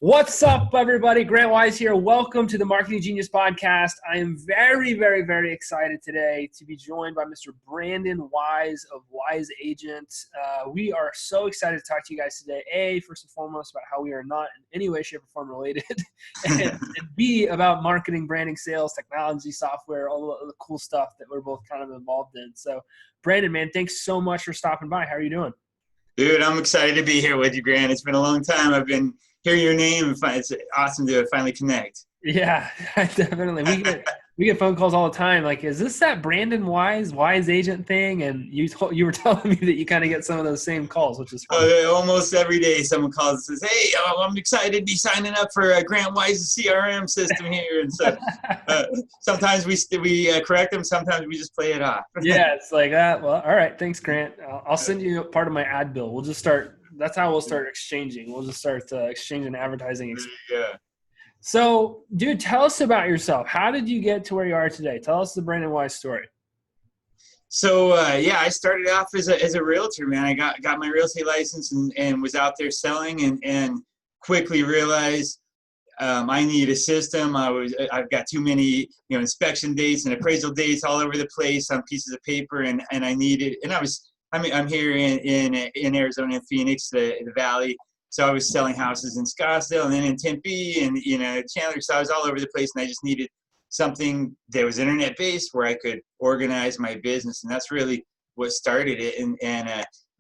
What's up, everybody? Grant Wise here. Welcome to the Marketing Genius Podcast. I am very, very, very excited today to be joined by Mr. Brandon Wise of Wise Agent. We are so excited to talk to you guys today. First and foremost, about how we are not in any way, shape, or form related. and B, about marketing, branding, sales, technology, software, all the cool stuff that we're both kind of involved in. So, Brandon, man, thanks so much for stopping by. How are you doing? Dude, I'm excited to be here with you, Grant. It's been a long time. I've been hearing your name. It's awesome to finally connect. Yeah, definitely. We get phone calls all the time. Like, is this that Brandon Wise Agent thing? And you were telling me that you kind of get some of those same calls, which is fun. Almost every day someone calls and says, hey, I'm excited to be signing up for Grant Wise's CRM system here. And so sometimes we correct them. Sometimes we just play it off. Yeah, it's like that. Well, all right. Thanks, Grant. I'll send you part of my ad bill. We'll just start. That's how we'll start exchanging. We'll just start exchanging advertising. Yeah. So, dude, tell us about yourself. How did you get to where you are today? Tell us the Brandon Wise story. So, I started off as a realtor, man. I got my real estate license and was out there selling and quickly realized I need a system. I've got too many, inspection dates and appraisal dates all over the place on pieces of paper, and I needed. And I'm here in Arizona, in Phoenix, the Valley. So I was selling houses in Scottsdale and then in Tempe and Chandler. So I was all over the place, and I just needed something that was internet based where I could organize my business, and that's really what started it. And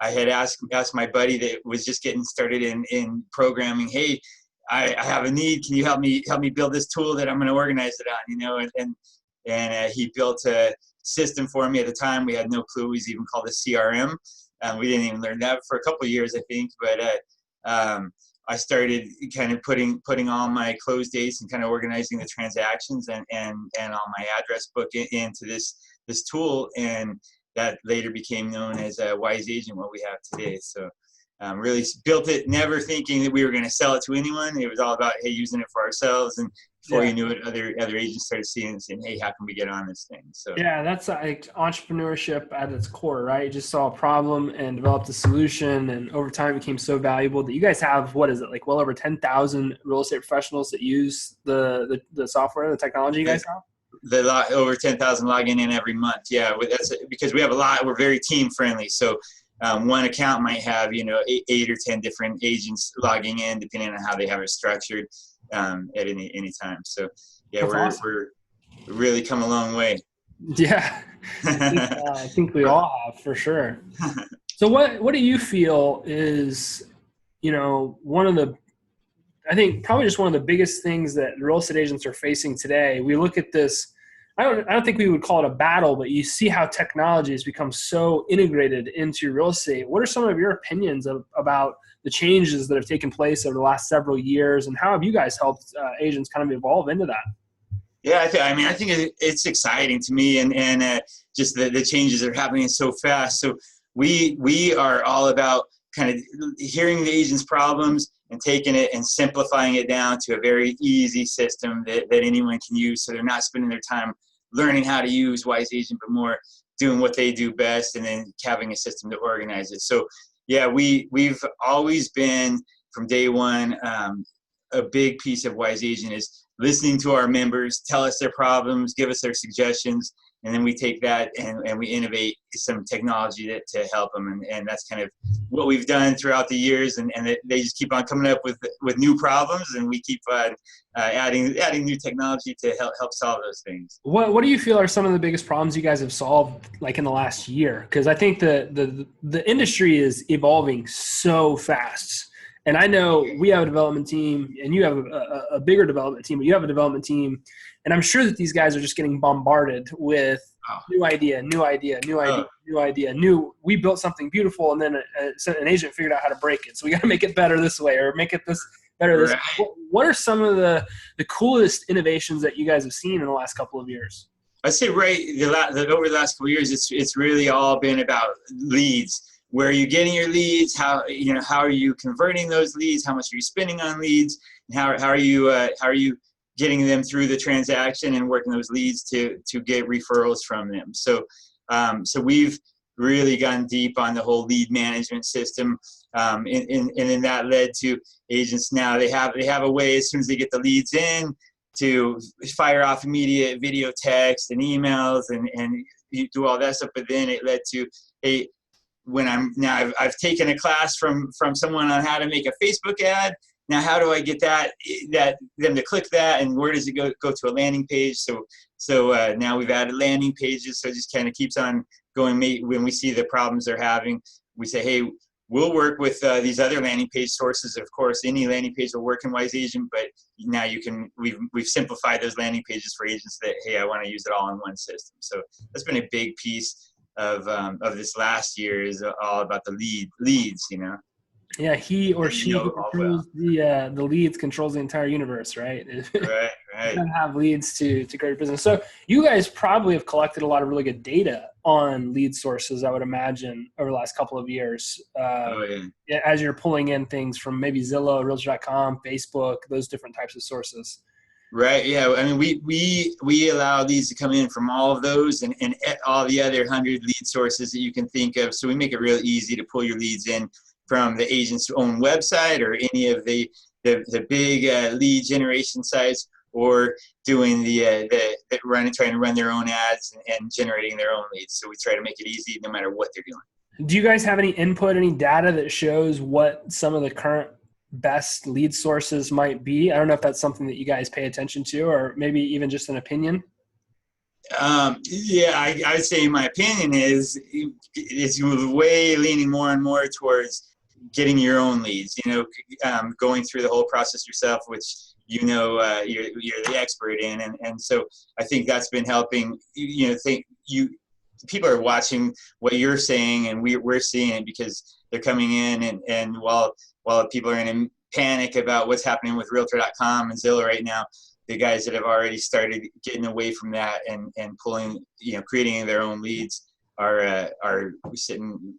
I had asked my buddy that was just getting started in programming, hey, I have a need. Can you help me build this tool that I'm going to organize it on? And he built a system for me. At the time, we had no clue it was even called a CRM. We didn't even learn that for a couple of years, I think. But I started kind of putting all my close dates and kind of organizing the transactions and all my address book into this tool, and that later became known as a Wise Agent, what we have today. So really built it, never thinking that we were going to sell it to anyone. It was all about, hey, using it for ourselves. And before you knew it, other agents started seeing it and saying, hey, how can we get on this thing? So yeah, that's like entrepreneurship at its core, right? You just saw a problem and developed a solution, and over time it became so valuable that you guys have, what is it, like well over 10,000 real estate professionals that use the software, the technology you guys have? Over 10,000 logging in every month. Yeah, that's because we have a lot. We're very team friendly. So one account might have, 8 or 10 different agents logging in, depending on how they have it structured at any time. So yeah, we're really come a long way. Yeah, I think we all have, for sure. So what do you feel is, I think probably just one of the biggest things that real estate agents are facing today? We look at this, I don't think we would call it a battle, but you see how technology has become so integrated into real estate. What are some of your opinions about the changes that have taken place over the last several years, and how have you guys helped agents kind of evolve into that? Yeah, I think it's exciting to me, and just the changes are happening so fast. So we are all about kind of hearing the agent's problems and taking it and simplifying it down to a very easy system that anyone can use, so they're not spending their time learning how to use Wise Agent, but more doing what they do best and then having a system to organize it. So yeah, we've always been, from day one, a big piece of Wise Agent is listening to our members, tell us their problems, give us their suggestions, and then we take that and we innovate some technology to help them. And that's kind of what we've done throughout the years. And they just keep on coming up with new problems, and we keep adding new technology to help solve those things. What do you feel are some of the biggest problems you guys have solved, like in the last year? Because I think the industry is evolving so fast. And I know we have a development team, and you have a bigger development team, but you have a development team. And I'm sure that these guys are just getting bombarded with new idea. We built something beautiful, and then an agent figured out how to break it. So we got to make it better this way, or make it this better this way. What are some of the coolest innovations that you guys have seen in the last couple of years? I'd say over the last couple of years, it's really all been about leads. Where are you getting your leads? How are you converting those leads? How much are you spending on leads? And how are you getting them through the transaction and working those leads to get referrals from them? So we've really gone deep on the whole lead management system. And then that led to agents now they have a way as soon as they get the leads in to fire off immediate video text and emails and you do all that stuff. But then it led to, hey, when I've taken a class from someone on how to make a Facebook ad. Now, how do I get them to click that, and where does it go to a landing page? So now we've added landing pages, so it just kind of keeps on going. When we see the problems they're having, we say, hey, we'll work with these other landing page sources. Of course, any landing page will work in Wise Agent, but now we've simplified those landing pages for agents that, hey, I want to use it all in one system. So that's been a big piece of this last year, is all about the leads, you know. Yeah, he or she who controls the leads controls the entire universe, right? Right. You don't have leads to grow your business. So you guys probably have collected a lot of really good data on lead sources, I would imagine, over the last couple of years. As you're pulling in things from maybe Zillow, Realtor.com, Facebook, those different types of sources. Right. Yeah. I mean, we allow leads to come in from all of those and all the other 100 lead sources that you can think of. So we make it real easy to pull your leads in from the agent's own website or any of the big lead generation sites, or doing trying to run their own ads and generating their own leads. So we try to make it easy no matter what they're doing. Do you guys have any input, any data that shows what some of the current best lead sources might be? I don't know if that's something that you guys pay attention to, or maybe even just an opinion. Yeah, I would say my opinion is it's way leaning more and more towards getting your own leads, going through the whole process yourself, which you're the expert in. And so I think that's been helping, people are watching what you're saying, and we're seeing it because they're coming in and while people are in a panic about what's happening with Realtor.com and Zillow right now, the guys that have already started getting away from that and pulling, creating their own leads are sitting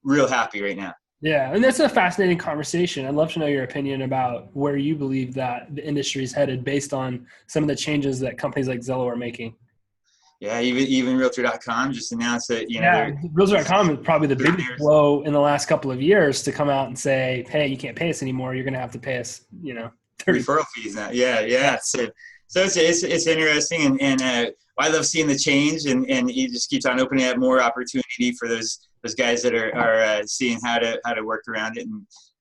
real happy right now. Yeah, and that's a fascinating conversation. I'd love to know your opinion about where you believe that the industry is headed based on some of the changes that companies like Zillow are making. Yeah, even Realtor.com just announced that, Realtor.com is probably the biggest blow in the last couple of years to come out and say, hey, you can't pay us anymore. You're going to have to pay us, 30 referral fees now. Yeah. So it's interesting, and I love seeing the change, and it just keeps on opening up more opportunity for those guys that are seeing how to work around it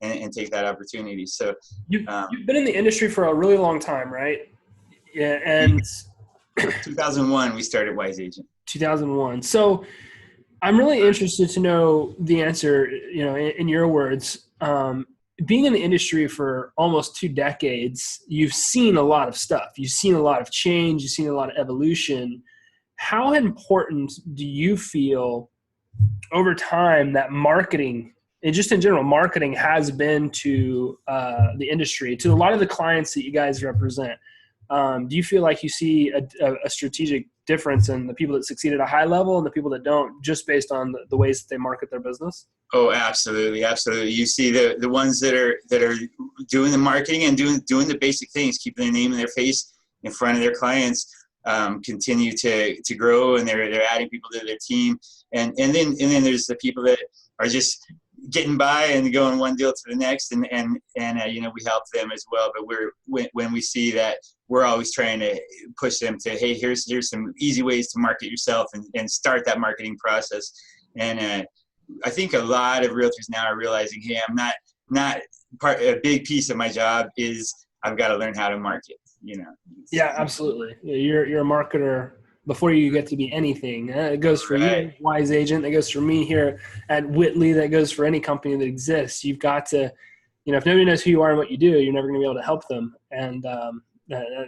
and take that opportunity. So you've been in the industry for a really long time, right? Yeah, and 2001 we started Wise Agent. 2001. So I'm really interested to know the answer, in your words. Being in the industry for almost 2 decades, you've seen a lot of stuff. You've seen a lot of change. You've seen a lot of evolution. How important do you feel over time that marketing, and just in general, marketing has been to the industry, to a lot of the clients that you guys represent? Do you feel like you see a strategic difference in the people that succeed at a high level and the people that don't, just based on the ways that they market their business? Oh, absolutely. You see the ones that are doing the marketing and doing the basic things, keeping their name and their face in front of their clients, continue to grow, and they're adding people to their team. And then there's the people that are just getting by and going one deal to the next, and we help them as well. But when we see that, we're always trying to push them to, hey, here's some easy ways to market yourself and start that marketing process. And I think a lot of realtors now are realizing, hey, I'm not a big piece of my job is I've got to learn how to market. Yeah, absolutely. You're a marketer before you get to be anything. It goes for you, Wise Agent. That goes for me here at Whitley. That goes for any company that exists. You've got to, if nobody knows who you are and what you do, you're never going to be able to help them. And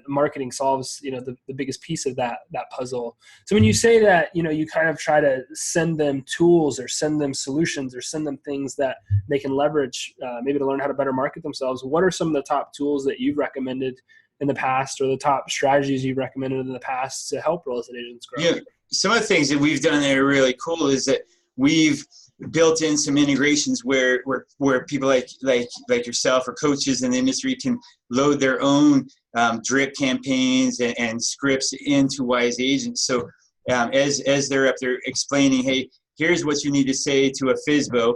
marketing solves, the biggest piece of that puzzle. So when you say that, you kind of try to send them tools or send them solutions or send them things that they can leverage, maybe to learn how to better market themselves. What are some of the top tools that you've recommended in the past, or the top strategies you've recommended in the past to help real estate agents grow? Yeah, some of the things that we've done that are really cool is that we've built in some integrations where people like yourself or coaches in the industry can load their own drip campaigns and scripts into Wise Agents. So as they're up there explaining, hey, here's what you need to say to a FISBO.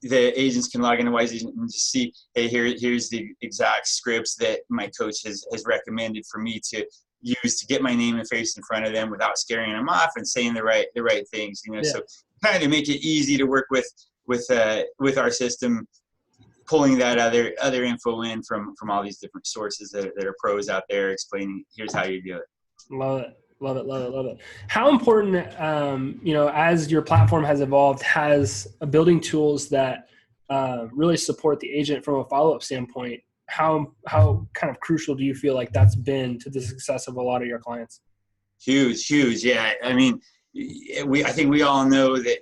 The agents can log into Wise Agent and just see, hey, here's the exact scripts that my coach has recommended for me to use to get my name and face in front of them without scaring them off and saying the right things. You know, Yeah. so kind of make it easy to work with our system, pulling that other info in from all these different sources that are pros out there explaining, here's how you do it. Love it. Love it. Love it. Love it. How important, as your platform has evolved, has building tools that really support the agent from a follow-up standpoint, how kind of crucial do you feel like that's been to the success of a lot of your clients? Huge. Yeah. I mean, I think we all know that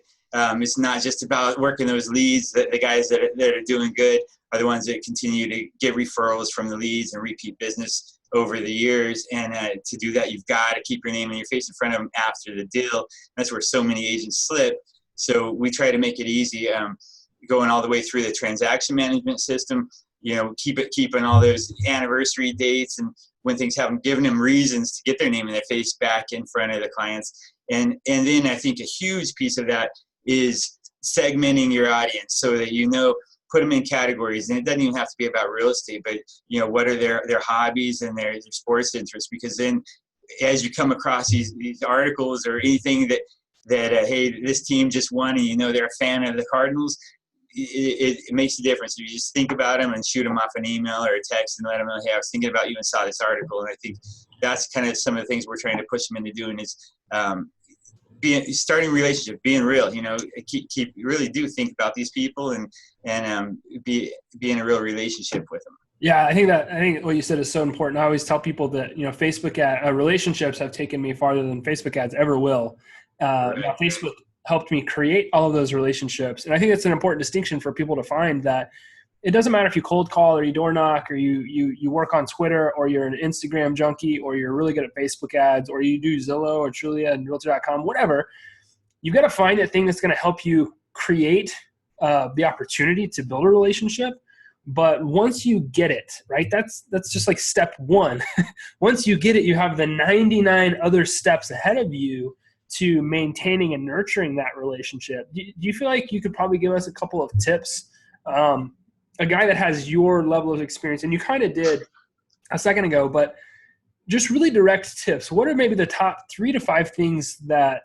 it's not just about working those leads. That the guys that are doing good are the ones that continue to get referrals from the leads and repeat business over the years. And to do that, you've got to keep your name and your face in front of them after the deal. That's where so many agents slip. So we try to make it easy, going all the way through the transaction management system. You know, keeping all those anniversary dates and when things happen, giving them reasons to get their name and their face back in front of the clients. And then I think a huge piece of that is segmenting your audience so that, put them in categories. And it doesn't even have to be about real estate, but what are their hobbies and their sports interests? Because then as you come across these articles or anything that hey, this team just won and they're a fan of the Cardinals, it makes a difference. You just think about them and shoot them off an email or a text and let them know, hey, I was thinking about you and saw this article. And I think that's kind of some of the things we're trying to push them into doing is starting a relationship, being real. Really do think about these people and be in a real relationship with them. Yeah, I think what you said is so important. I always tell people that Facebook relationships have taken me farther than Facebook ads ever will. Now Facebook helped me create all of those relationships, and I think that's an important distinction for people to find, that it doesn't matter if you cold call or you door knock or you work on Twitter or you're an Instagram junkie or you're really good at Facebook ads or you do Zillow or Trulia and Realtor.com, whatever. You've got to find that thing that's going to help you create the opportunity to build a relationship. But once you get it, right, that's just like step one. Once you get it, you have the 99 other steps ahead of you to maintaining and nurturing that relationship. Do you feel like you could probably give us a couple of tips? A guy that has your level of experience, and you kind of did a second ago, but just really direct tips. What are maybe the top 3 to 5 things that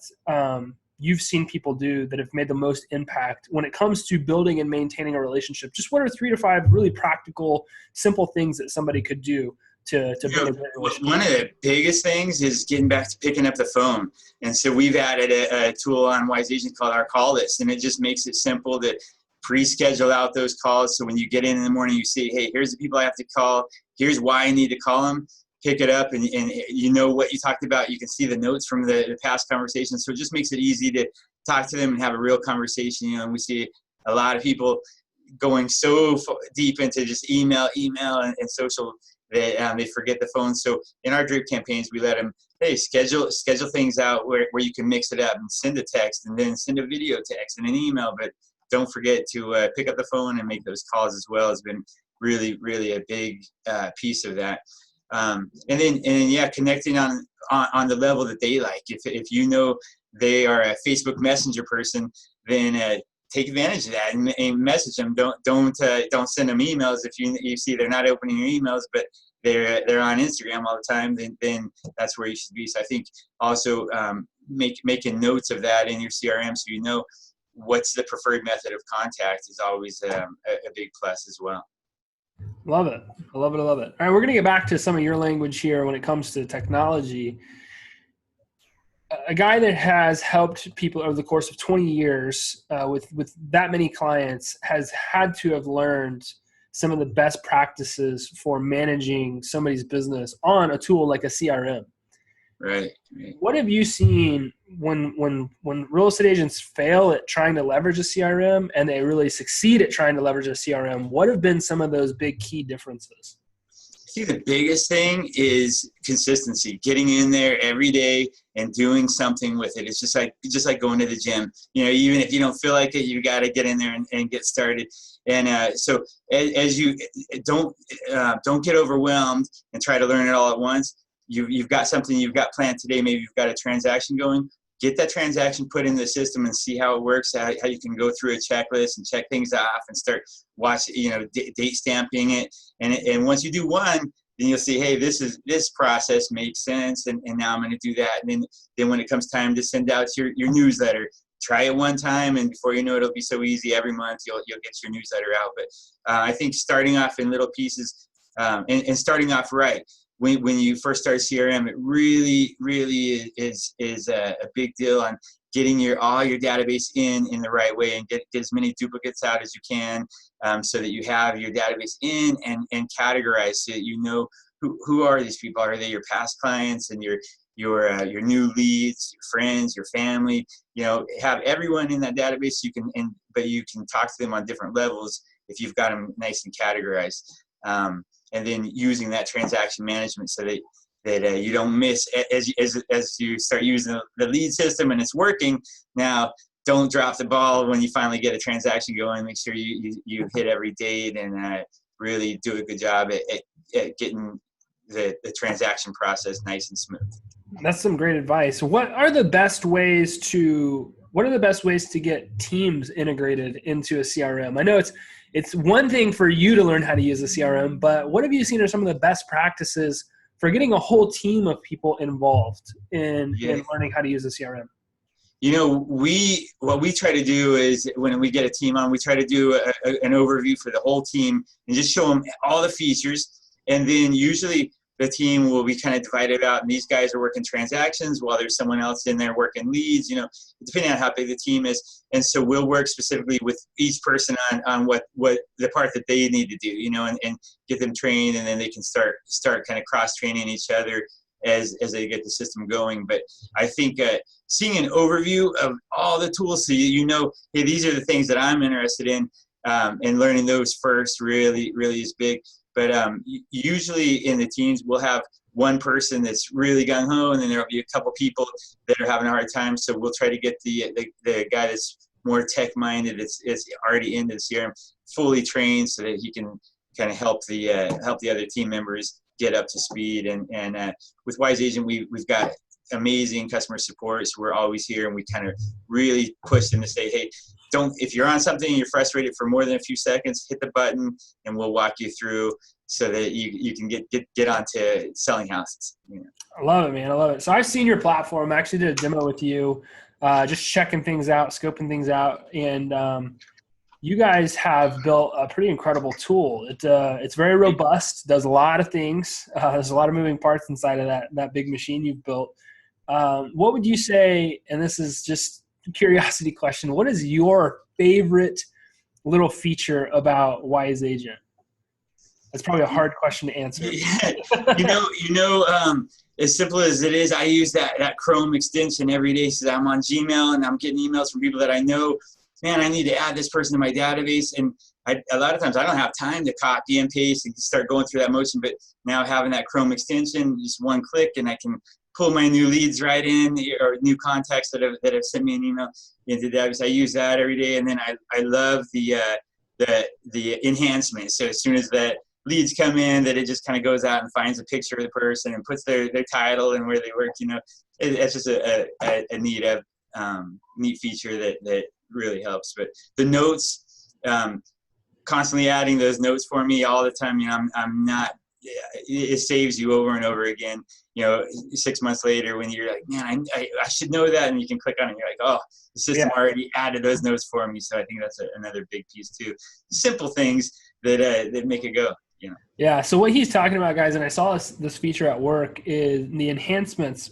you've seen people do that have made the most impact when it comes to building and maintaining a relationship? Just what are 3 to 5 really practical, simple things that somebody could do to build a great relationship? One of the biggest things is getting back to picking up the phone. And so we've added a tool on Wise Agent called our call list, and it just makes it simple to pre-schedule out those calls. So when you get in the morning, you see, hey, here's the people I have to call. Here's why I need to call them. Pick it up, and you know what you talked about. You can see the notes from the past conversations. So it just makes it easy to talk to them and have a real conversation. And we see a lot of people going so deep into just email and social that they forget the phone. So in our drip campaigns, we let them, hey, schedule things out where you can mix it up and send a text and then send a video text and an email. But don't forget to pick up the phone and make those calls as well. Has been really, really a big piece of that. And then connecting on the level that they like. If they are a Facebook Messenger person, then take advantage of that and message them. Don't send them emails if you see they're not opening your emails, but they're on Instagram all the time. Then that's where you should be. So I think also making notes of that in your CRM, so you know what's the preferred method of contact, is always a big plus as well. Love it. I love it. I love it. All right, we're going to get back to some of your language here when it comes to technology. A guy that has helped people over the course of 20 years with that many clients has had to have learned some of the best practices for managing somebody's business on a tool like a CRM. Right. What have you seen when real estate agents fail at trying to leverage a CRM and they really succeed at trying to leverage a CRM? What have been some of those big key differences? I think the biggest thing is consistency, getting in there every day and doing something with it. It's just like going to the gym. Even if you don't feel like it, you got to get in there and get started. And so as you don't get overwhelmed and try to learn it all at once. You've got something you've got planned today. Maybe you've got a transaction going. get that transaction put into the system and see how it works, how you can go through a checklist and check things off and start watching, date stamping it. And once you do one, then you'll see, hey, this process makes sense, and now I'm going to do that. And then when it comes time to send out your newsletter, try it one time, and before you know it, it'll be so easy. Every month you'll get your newsletter out. But I think starting off in little pieces, and starting off right. When you first start CRM, it really is a big deal on getting all your database in the right way, and get as many duplicates out as you can, so that you have your database in and categorized, so that you know who are these people. Are they your past clients and your new leads, your friends, your family? Have everyone in that database. But you can talk to them on different levels if you've got them nice and categorized. And then using that transaction management so that you don't miss as you start using the lead system and it's working. Now, don't drop the ball when you finally get a transaction going. Make sure you hit every date and really do a good job at getting the transaction process nice and smooth. That's some great advice. What are the best ways to get teams integrated into a CRM? I know it's one thing for you to learn how to use a CRM, but what have you seen are some of the best practices for getting a whole team of people involved in learning how to use a CRM? What we try to do is when we get a team on, we try to do an overview for the whole team and just show them all the features. And then usually the team will be kind of divided out, and these guys are working transactions while there's someone else in there working leads, depending on how big the team is. And so we'll work specifically with each person on what the part that they need to do, and get them trained, and then they can start kind of cross-training each other as they get the system going. But I think seeing an overview of all the tools, so hey, these are the things that I'm interested in, and learning those first really is big. But usually in the teams, we'll have one person that's really gung-ho, and then there'll be a couple people that are having a hard time. So we'll try to get the guy that's more tech-minded, is already into the CRM, fully trained, so that he can kind of help the other team members get up to speed. And with Wise Agent, we've got amazing customer support, so we're always here, and we kind of really push them to say, hey, if you're on something and you're frustrated for more than a few seconds, hit the button and we'll walk you through so that you can get onto selling houses. I love it, man. I love it. So I've seen your platform. I actually did a demo with you, just checking things out, scoping things out. And you guys have built a pretty incredible tool. It's very robust, does a lot of things. There's a lot of moving parts inside of that big machine you've built. What would you say, and this is just a curiosity question, what is your favorite little feature about Wise Agent? That's probably a hard question to answer. Yeah. As simple as it is, I use that Chrome extension every day. So I'm on Gmail and I'm getting emails from people that I know, man, I need to add this person to my database. And a lot of times I don't have time to copy and paste and start going through that motion. But now having that Chrome extension, just one click, and I can pull my new leads right in, or new contacts that have sent me an email into the database. I use that every day. And then I love the enhancement. So as soon as that leads come in, that it just kind of goes out and finds a picture of the person and puts their title and where they work. It's just a neat feature that really helps. But the notes, constantly adding those notes for me all the time. I'm not. It saves you over and over again. 6 months later, when you're like, man, I should know that, and you can click on it, and you're like, oh, the system already added those notes for me. So I think that's another big piece too. Simple things that make it go. Yeah. So what he's talking about, guys, and I saw this feature at work, is the enhancements.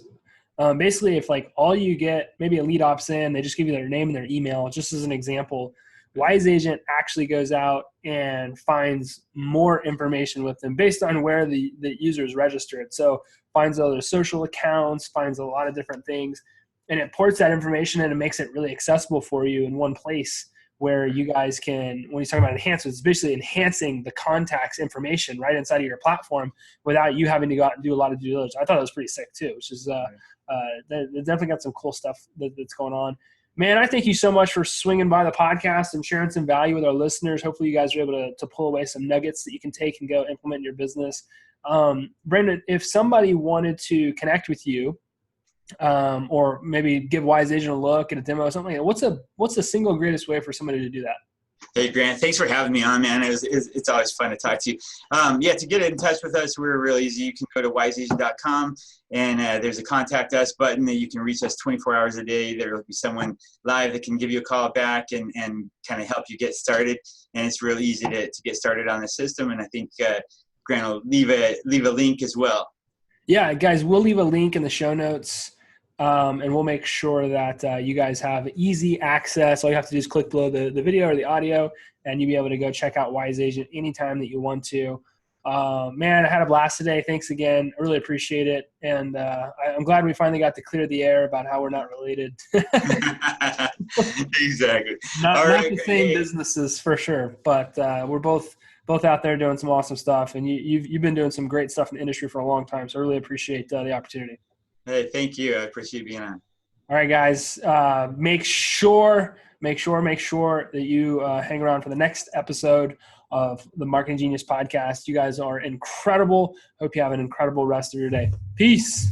Basically, if all you get, maybe a lead opts in, they just give you their name and their email, just as an example. Wise Agent actually goes out and finds more information with them based on where the user is registered. So finds all their social accounts, finds a lot of different things, and it ports that information in and makes it really accessible for you in one place, where you guys can, when he's talking about enhancements, it's basically enhancing the contact's information right inside of your platform without you having to go out and do a lot of due diligence. I thought it was pretty sick too, which is they definitely got some cool stuff that's going on. Man, I thank you so much for swinging by the podcast and sharing some value with our listeners. Hopefully you guys are able to pull away some nuggets that you can take and go implement in your business. Brandon, if somebody wanted to connect with you, or maybe give Wise Agent a look at a demo or something, what's the single greatest way for somebody to do that? Hey, Grant, thanks for having me on, man. It's always fun to talk to you. To get in touch with us, we're real easy. You can go to wiseagent.com, and there's a contact us button that you can reach us 24 hours a day. There will be someone live that can give you a call back and kind of help you get started. And it's real easy to get started on the system. And I think Grant will leave a link as well. Yeah, guys, we'll leave a link in the show notes. And we'll make sure that you guys have easy access. All you have to do is click below the video or the audio, and you'll be able to go check out Wise Agent anytime that you want to. Man, I had a blast today. Thanks again. I really appreciate it. And I'm glad we finally got to clear the air about how we're not related. Exactly. Not the same businesses for sure, but we're both out there doing some awesome stuff. And you've been doing some great stuff in the industry for a long time. So I really appreciate the opportunity. Hey, thank you. I appreciate being on. All right, guys. Make sure that you hang around for the next episode of the Marketing Genius podcast. You guys are incredible. Hope you have an incredible rest of your day. Peace.